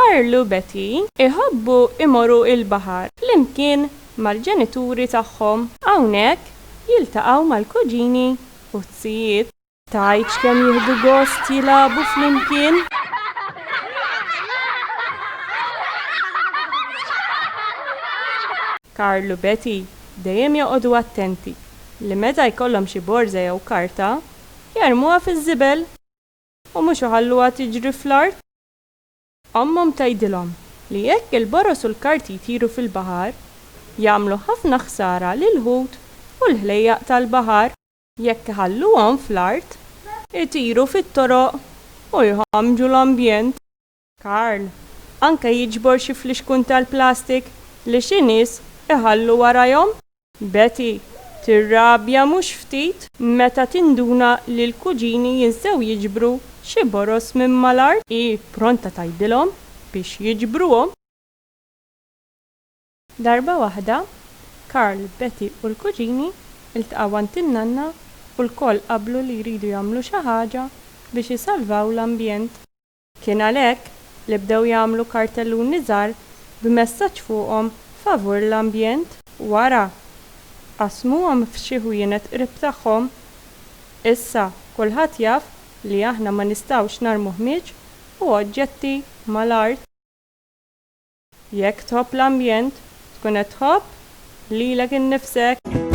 Karl u Betty iħobbu imorru il-baħar flimkien mal-ġenituri tagħhom. Hawnhekk jiltaqgħu mal-kuġini u t-tzijiet. Tgħidx kemm jieħdu gost jilagħbu flimkien. Karl u Betty dejjem joqogħdu attenti li meta jkollhom xi borża jew karta jarmuha fiż-żibel u mhux iħalluha tiġri fl-art. Ommhom tgħidilhom li jekk il-boros u l-karti jtiru fil-baħar jagħmlu ħafna ħsara lil-ħut u l-ħlejjaq tal-baħar. Jekk iħalluhom fl-art itiru fit-toroq u jħammġu l-ambjent. Karl anke jiġbor xi fliexkun tal-plastik li xi nies iħallu warajhom. Betty tirrabja mhux ftit meta tinduna li l-kuġini jinsew jiġbru xi boros minn mal-art. Hi pronta tgħidilhom biex jiġbruhom. Darba waħda Karl, Betty u l-kuġini iltaqgħu għand in-nanna u l-koll qablu li jridu jagħmlu xi ħaġa biex isalvaw l-ambjent. Kien għalhekk li bdew jagħmlu kartelluni żgħar b'messaġġ fuqhom favur l-ambjent. Wara qasmuhom f'xi ħwienet qrib tagħhom. Issa kulħadd jaf li aħna ma nistgħux narmu ħmieġ u oġġetti mal-art. Jekk tħobb l-ambjent tkun qed tħobb lilek innifsek.